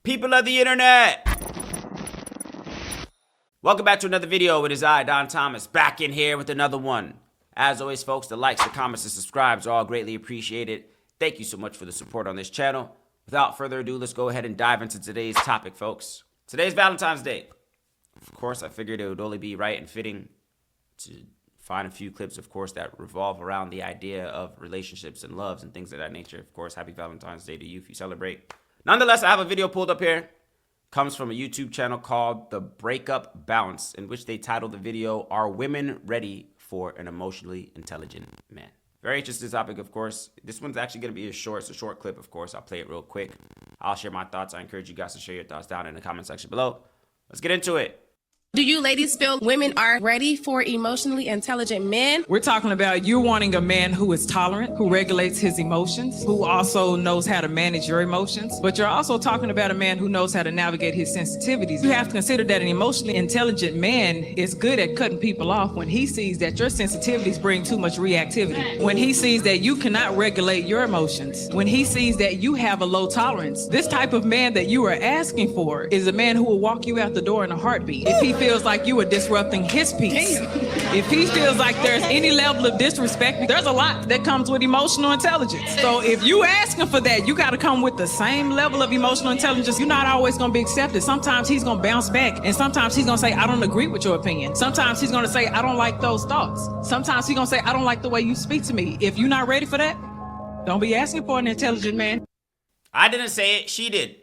People of the internet, welcome back to another video. It is I, Don Thomas, back in here with another one. As always, folks, the likes, the comments, and subscribes are all greatly appreciated. Thank you so much for the support on this channel. Without further ado, let's go ahead and dive into today's topic, folks. Today's Valentine's Day. Of course, I figured it would only be right and fitting to find a few clips, of course, that revolve around the idea of relationships and loves and things of that nature. Of course, happy Valentine's Day to you if you celebrate. Nonetheless, I have a video pulled up here. Comes from a YouTube channel called The Breakup Bounce, in which they titled the video, "Are Women Ready for an Emotionally Intelligent Man?" Very interesting topic, of course. This one's actually going to be a short clip, of course. I'll play it real quick. I'll share my thoughts. I encourage you guys to share your thoughts down in the comment section below. Let's get into it. Do you ladies feel women are ready for emotionally intelligent men? We're talking about you wanting a man who is tolerant, who regulates his emotions, who also knows how to manage your emotions. But you're also talking about a man who knows how to navigate his sensitivities. You have to consider that an emotionally intelligent man is good at cutting people off when he sees that your sensitivities bring too much reactivity. When he sees that you cannot regulate your emotions. When he sees that you have a low tolerance. This type of man that you are asking for is a man who will walk you out the door in a heartbeat. If he feels like you are disrupting his peace. If he feels like there's any level of disrespect, there's a lot that comes with emotional intelligence. So if you asking for that, you got to come with the same level of emotional intelligence. You're not always going to be accepted. Sometimes he's going to bounce back, and sometimes he's going to say, I don't agree with your opinion. Sometimes he's going to say, I don't like those thoughts. Sometimes he's going to say, I don't like the way you speak to me. If you're not ready for that, don't be asking for an intelligent man. I didn't say it, she did.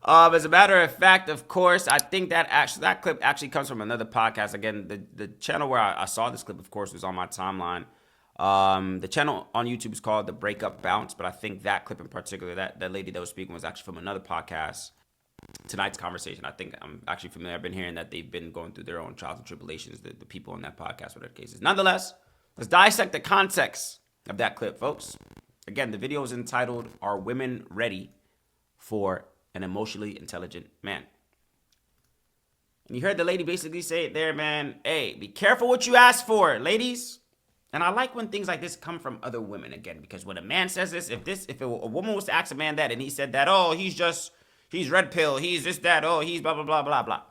As a matter of fact, of course, I think that clip actually comes from another podcast. Again, the channel where I saw this clip, of course, was on my timeline. The channel on YouTube is called The Breakup Bounce, but I think that clip in particular, that lady that was speaking was actually from another podcast. Tonight's conversation, I think I'm actually familiar. I've been hearing that they've been going through their own trials and tribulations, the people in that podcast, whatever the case is. Nonetheless, let's dissect the context of that clip, folks. Again, the video is entitled, "Are Women Ready for an Emotionally Intelligent Man?" And you heard the lady basically say it there, man. Hey, be careful what you ask for, ladies. And I like when things like this come from other women, again, because when a man says this, if a woman was to ask a man that and he said that, oh, he's red pill, he's this, that, oh, he's blah, blah, blah, blah, blah.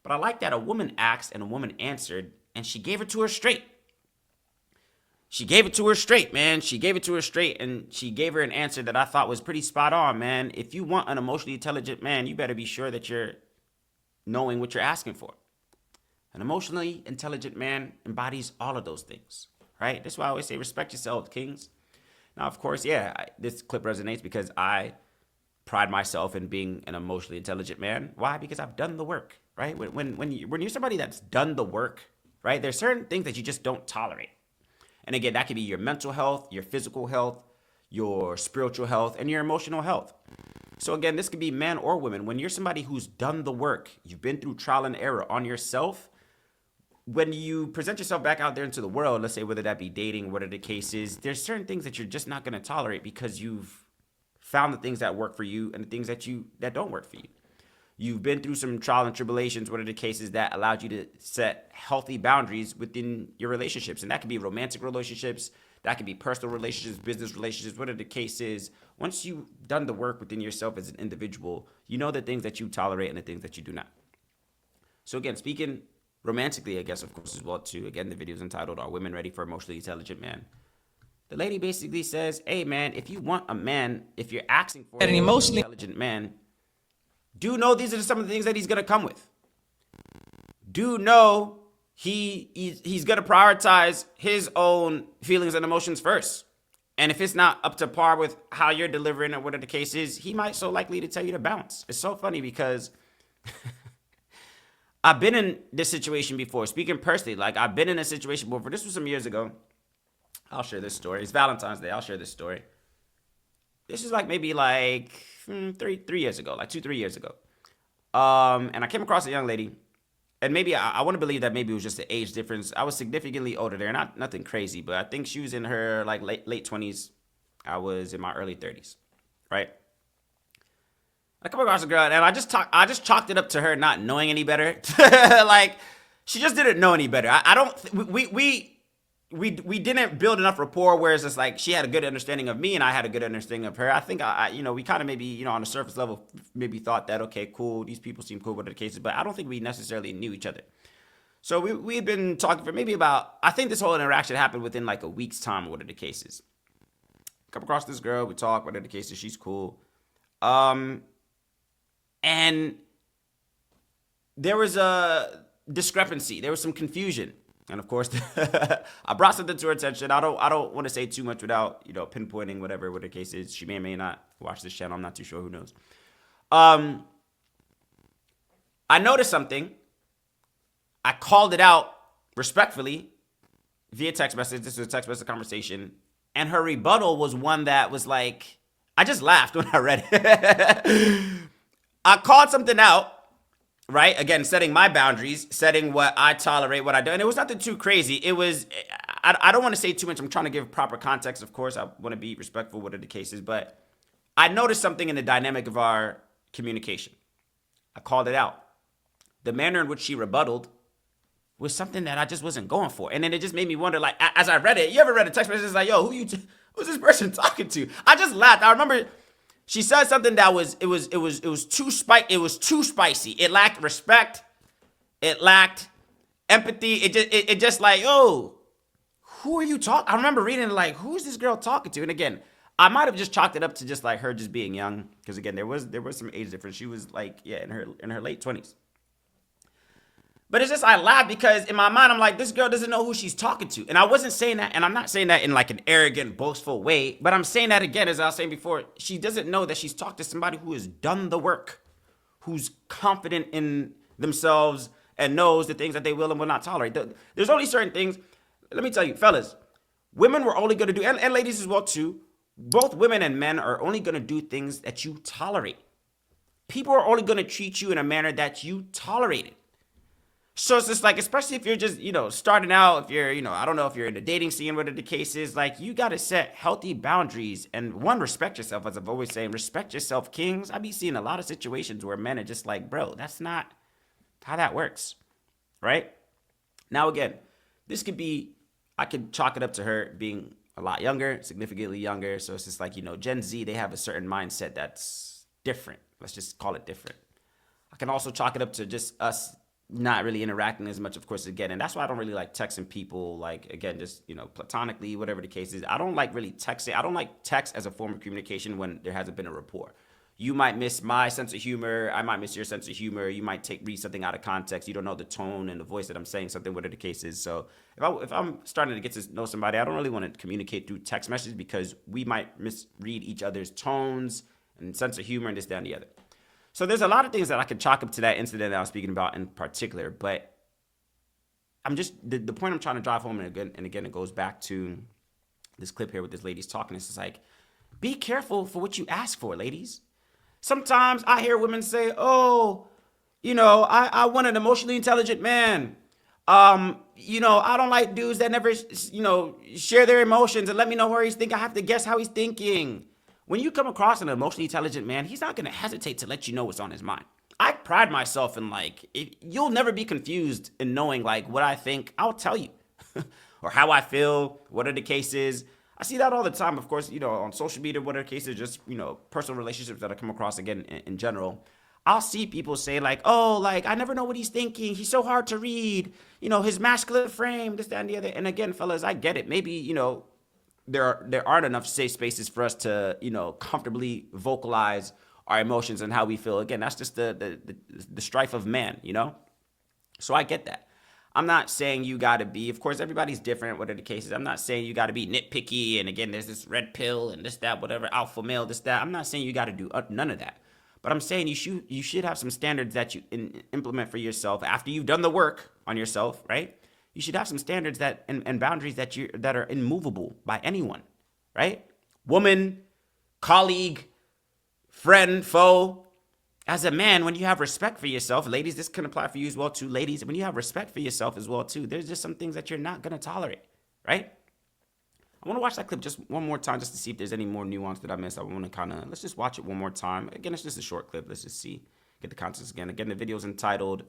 But I like that a woman asked and a woman answered, and she gave it to her straight. She gave it to her straight, man. She gave it to her straight, and she gave her an answer that I thought was pretty spot on, man. If you want an emotionally intelligent man, you better be sure that you're knowing what you're asking for. An emotionally intelligent man embodies all of those things, right? That's why I always say respect yourself, kings. Now, of course, yeah, this clip resonates because I pride myself in being an emotionally intelligent man. Why? Because I've done the work, right? When you're somebody that's done the work, right, there's certain things that you just don't tolerate. And again, that could be your mental health, your physical health, your spiritual health, and your emotional health. So again, this could be men or women. When you're somebody who's done the work, you've been through trial and error on yourself, when you present yourself back out there into the world, let's say whether that be dating, whatever the case is, there's certain things that you're just not going to tolerate because you've found the things that work for you and the things that don't work for you. You've been through some trial and tribulations, what are the cases that allowed you to set healthy boundaries within your relationships. And that could be romantic relationships, that could be personal relationships, business relationships, whatever the case is. Once you've done the work within yourself as an individual, you know the things that you tolerate and the things that you do not. So again, speaking romantically, I guess, of course, as well, too. Again, the video is entitled, "Are Women Ready for an Emotionally Intelligent Man?" The lady basically says, hey, man, if you want a man, if you're asking for an emotionally intelligent man, do know these are some of the things that he's going to come with. Do know he's going to prioritize his own feelings and emotions first. And if it's not up to par with how you're delivering or whatever the case is, he might so likely to tell you to bounce. It's so funny because I've been in this situation before. Speaking personally, like I've been in a situation before. This was some years ago. I'll share this story. It's Valentine's Day. I'll share this story. This is like maybe like 3 years ago, like 2-3 years ago. And I came across a young lady, and maybe I want to believe that maybe it was just the age difference. I was significantly older there, nothing crazy, but I think she was in her like late 20s. I was in my early 30s, right? I come across a girl, and I just chalked it up to her not knowing any better. Like she just didn't know any better. we didn't build enough rapport where it's just like she had a good understanding of me and I had a good understanding of her. I think we kind of maybe, on a surface level, maybe thought that, okay, cool, these people seem cool with the cases, but I don't think we necessarily knew each other. So we had been talking for maybe about, I think this whole interaction happened within like a week's time, what are the cases. Come across this girl, we talk, what are the cases, she's cool. And there was a discrepancy, there was some confusion. And of course, I brought something to her attention. I don't want to say too much without, pinpointing whatever the case is. She may or may not watch this channel. I'm not too sure. Who knows? I noticed something. I called it out respectfully via text message. This was a text message conversation. And her rebuttal was one that was like, I just laughed when I read it. I called something out. Right? Again, setting my boundaries, setting what I tolerate, what I do. And it was nothing too crazy. It was, I don't want to say too much. I'm trying to give proper context. Of course, I want to be respectful, what are the cases. But I noticed something in the dynamic of our communication. I called it out. The manner in which she rebutted was something that I just wasn't going for. And then it just made me wonder, like, as I read it, you ever read a text message? It's like, yo, who's this person talking to? I just laughed. I remember she said something that was too spicy. It lacked respect. It lacked empathy. It just like, oh, who are you talking? I remember reading it like, who is this girl talking to? And again, I might have just chalked it up to just like her just being young, because again, there was some age difference. She was like, in her late 20s. But it's just, I laugh because in my mind, I'm like, this girl doesn't know who she's talking to. And I wasn't saying that, and I'm not saying that in like an arrogant, boastful way, but I'm saying that again, as I was saying before, she doesn't know that she's talked to somebody who has done the work, who's confident in themselves and knows the things that they will and will not tolerate. There's only certain things. Let me tell you, fellas, women were only going to do, and ladies as well too, both women and men are only going to do things that you tolerate. People are only going to treat you in a manner that you tolerate it. So it's just like, especially if you're just, starting out, if you're, I don't know if you're in the dating scene, whatever the case is, like, you got to set healthy boundaries and respect yourself. As I've always saying, respect yourself, kings. I be seeing a lot of situations where men are just like, bro, that's not how that works. Right? Now, again, I could chalk it up to her being a lot younger, significantly younger. So it's just like, Gen Z, they have a certain mindset that's different. Let's just call it different. I can also chalk it up to just us not really interacting as much, of course, again. And that's why I don't really like texting people, like, again, just, platonically, whatever the case is. I don't like really texting. I don't like text as a form of communication when there hasn't been a rapport. You might miss my sense of humor. I might miss your sense of humor. You might read something out of context. You don't know the tone and the voice that I'm saying something, whatever the case is. So if I'm starting to get to know somebody, I don't really want to communicate through text messages because we might misread each other's tones and sense of humor and this, that, and the other. So there's a lot of things that I could chalk up to that incident that I was speaking about in particular, but I'm just, the point I'm trying to drive home, and again, it goes back to this clip here with this lady's talking. It's just like, be careful for what you ask for, ladies. Sometimes I hear women say, oh, I want an emotionally intelligent man. I don't like dudes that never, share their emotions and let me know where he's thinking. I have to guess how he's thinking. When you come across an emotionally intelligent man, he's not going to hesitate to let you know what's on his mind. I pride myself in, like, you'll never be confused in knowing, like, what I think. I'll tell you. Or how I feel, what are the cases. I see that all the time, of course, on social media, what are the cases, just, personal relationships that I come across, again, in general. I'll see people say, like, oh, like, I never know what he's thinking. He's so hard to read. His masculine frame, this, that, and the other. And again, fellas, I get it. Maybe, there aren't enough safe spaces for us to, comfortably vocalize our emotions and how we feel. Again, that's just the strife of man, So I get that. I'm not saying you got to be, of course, everybody's different, whatever the case is. I'm not saying you got to be nitpicky. And again, there's this red pill and this, that, whatever, alpha male, this, that. I'm not saying you got to do none of that. But I'm saying you should have some standards that you implement for yourself after you've done the work on yourself, right? You should have some standards that and boundaries that are immovable by anyone, right? Woman, colleague, friend, foe. As a man, when you have respect for yourself, ladies, this can apply for you as well too. Ladies, when you have respect for yourself as well too, there's just some things that you're not gonna tolerate, right? I want to watch that clip just one more time just to see if there's any more nuance that I missed. I want to let's just watch it one more time. Again, it's just a short clip. Let's just see, get the context again. Again, the video is entitled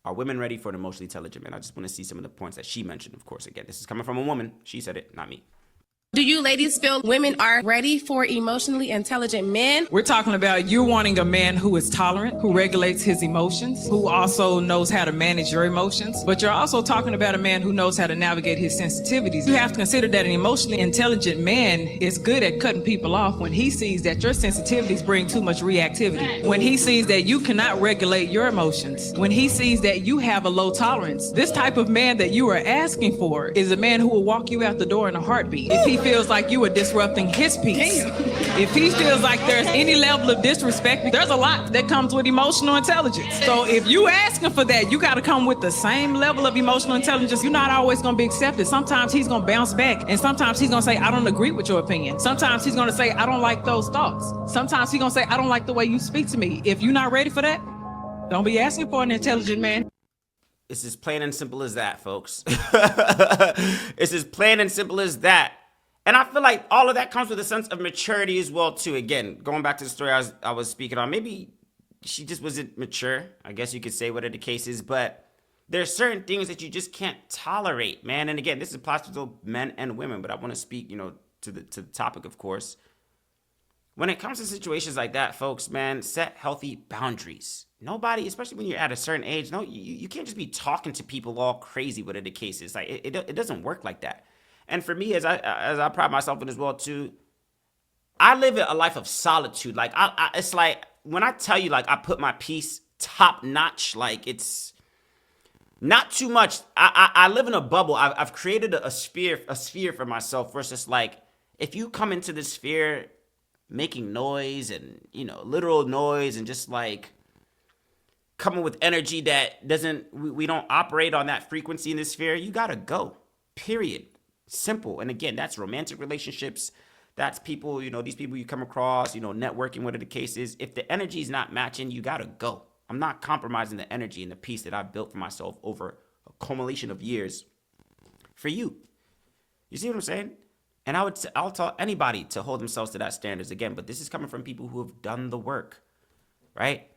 Are women ready for an emotionally intelligent man? I just want to see some of the points that she mentioned. Of course, again, this is coming from a woman. She said it, not me. Do you ladies feel women are ready for emotionally intelligent men? We're talking about you wanting a man who is tolerant, who regulates his emotions, who also knows how to manage your emotions. But you're also talking about a man who knows how to navigate his sensitivities. You have to consider that an emotionally intelligent man is good at cutting people off when he sees that your sensitivities bring too much reactivity. When he sees that you cannot regulate your emotions. When he sees that you have a low tolerance. This type of man that you are asking for is a man who will walk you out the door in a heartbeat. If he feels like you are disrupting his peace. If he feels like there's any level of disrespect, there's a lot that comes with emotional intelligence. So if you asking for that, you got to come with the same level of emotional intelligence. You're not always going to be accepted. Sometimes he's going to bounce back. And sometimes he's going to say, I don't agree with your opinion. Sometimes he's going to say, I don't like those thoughts. Sometimes he's going to say, I don't like the way you speak to me. If you're not ready for that, don't be asking for an intelligent man. It's as plain and simple as that, folks. It's as plain and simple as that. And I feel like all of that comes with a sense of maturity as well, too. Again, going back to the story I was speaking on, maybe she just wasn't mature. I guess you could say whatever the case is. But there's certain things that you just can't tolerate, man. And again, this applies to both men and women. But I want to speak, to the topic, of course. When it comes to situations like that, folks, man, set healthy boundaries. Nobody, especially when you're at a certain age, you can't just be talking to people all crazy, whatever the case is. Like it doesn't work like that. And for me, as I pride myself in as well too, I live a life of solitude. Like it's like when I tell you, like I put my peace top notch. Like it's not too much. I live in a bubble. I've created a sphere for myself. Versus like if you come into this sphere making noise and literal noise and just like coming with energy that we don't operate on that frequency in this sphere, you gotta go. Period. Simple. And again, that's romantic relationships. That's people, these people you come across, networking, whatever the case is. If the energy is not matching, you got to go. I'm not compromising the energy and the peace that I've built for myself over a culmination of years for you. You see what I'm saying? And I'll tell anybody to hold themselves to that standards again. But this is coming from people who have done the work, right?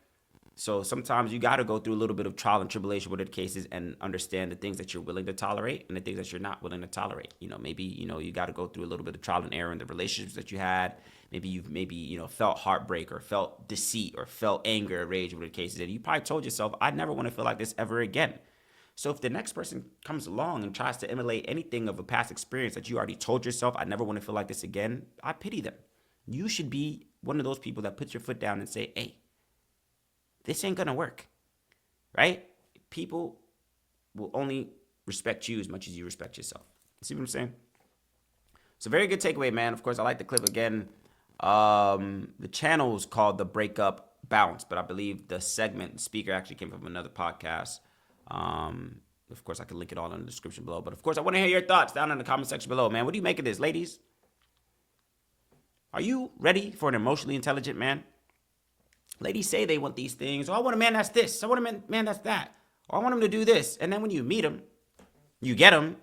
So sometimes you got to go through a little bit of trial and tribulation, whatever the case is, and understand the things that you're willing to tolerate and the things that you're not willing to tolerate. Maybe, you got to go through a little bit of trial and error in the relationships that you had. Maybe you've felt heartbreak or felt deceit or felt anger, rage, whatever the case is. And you probably told yourself, I never want to feel like this ever again. So if the next person comes along and tries to emulate anything of a past experience that you already told yourself, I never want to feel like this again, I pity them. You should be one of those people that puts your foot down and say, hey, this ain't gonna work, right? People will only respect you as much as you respect yourself. See what I'm saying? It's a very good takeaway, man. Of course, I like the clip again. The channel is called The Breakup Bounce, but I believe the speaker actually came from another podcast. Of course, I can link it all in the description below. But of course, I want to hear your thoughts down in the comment section below, man. What do you make of this, ladies? Are you ready for an emotionally intelligent man? Ladies say they want these things. Oh, I want a man that's this. I want a man that's that. Or I want him to do this. And then when you meet him, you get him.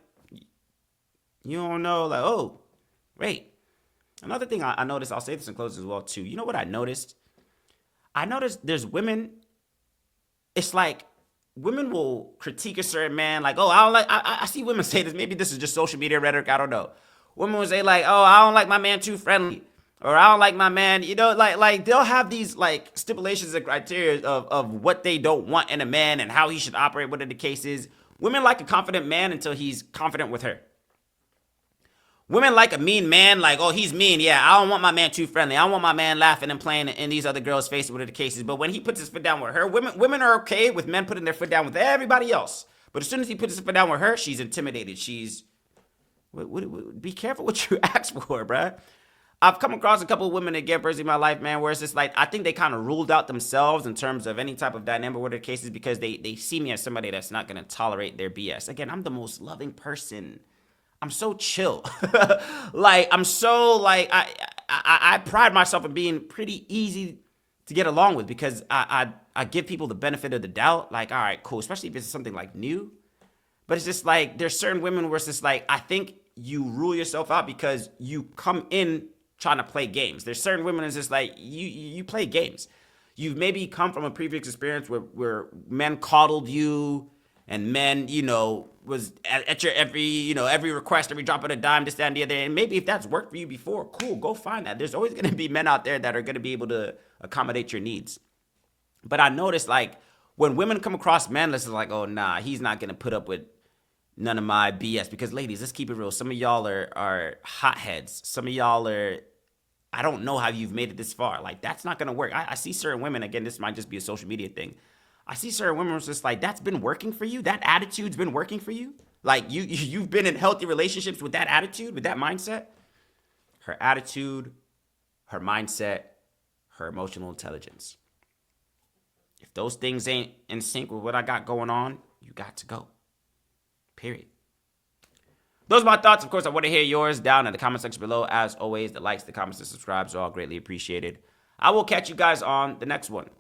You don't know, like, oh, wait. Another thing I noticed, I'll say this in closing as well, too. You know what I noticed? I noticed there's women, it's like women will critique a certain man. Like, oh, I see women say this. Maybe this is just social media rhetoric. I don't know. Women will say like, oh, I don't like my man too friendly. Or I don't like my man, like they'll have these like stipulations and criteria of what they don't want in a man and how he should operate, whatever the case is. Women like a confident man until he's confident with her. Women like a mean man, like, oh, he's mean. Yeah, I don't want my man too friendly. I don't want my man laughing and playing in these other girls' faces, whatever the case is. But when he puts his foot down with her, women are okay with men putting their foot down with everybody else. But as soon as he puts his foot down with her, she's intimidated. Be careful what you ask for, bruh. I've come across a couple of women again, personally in my life, man, where it's just like, I think they kind of ruled out themselves in terms of any type of dynamic, whatever the case is, because they see me as somebody that's not going to tolerate their BS. Again, I'm the most loving person. I'm so chill. I pride myself in being pretty easy to get along with because I give people the benefit of the doubt. Like, all right, cool, especially if it's something like new. But it's just like, there's certain women where it's just like, I think you rule yourself out because you come in trying to play games. There's certain women that's just like, you play games. You've maybe come from a previous experience where men coddled you and men, was at your every request, every drop of a dime, this, that, and the other. And maybe if that's worked for you before, cool, go find that. There's always going to be men out there that are going to be able to accommodate your needs. But I noticed, like, when women come across men, it's like, oh, nah, he's not going to put up with none of my BS. Because, ladies, let's keep it real. Some of y'all are hotheads. Some of y'all are, I don't know how you've made it this far. Like, that's not going to work. I see certain women, again, this might just be a social media thing. I see certain women who's just like, that's been working for you? That attitude's been working for you? Like, you've been in healthy relationships with that attitude, with that mindset? Her attitude, her mindset, her emotional intelligence. If those things ain't in sync with what I got going on, you got to go. Period. Those are my thoughts. Of course, I want to hear yours down in the comment section below. As always, the likes, the comments, the subscribes are all greatly appreciated. I will catch you guys on the next one.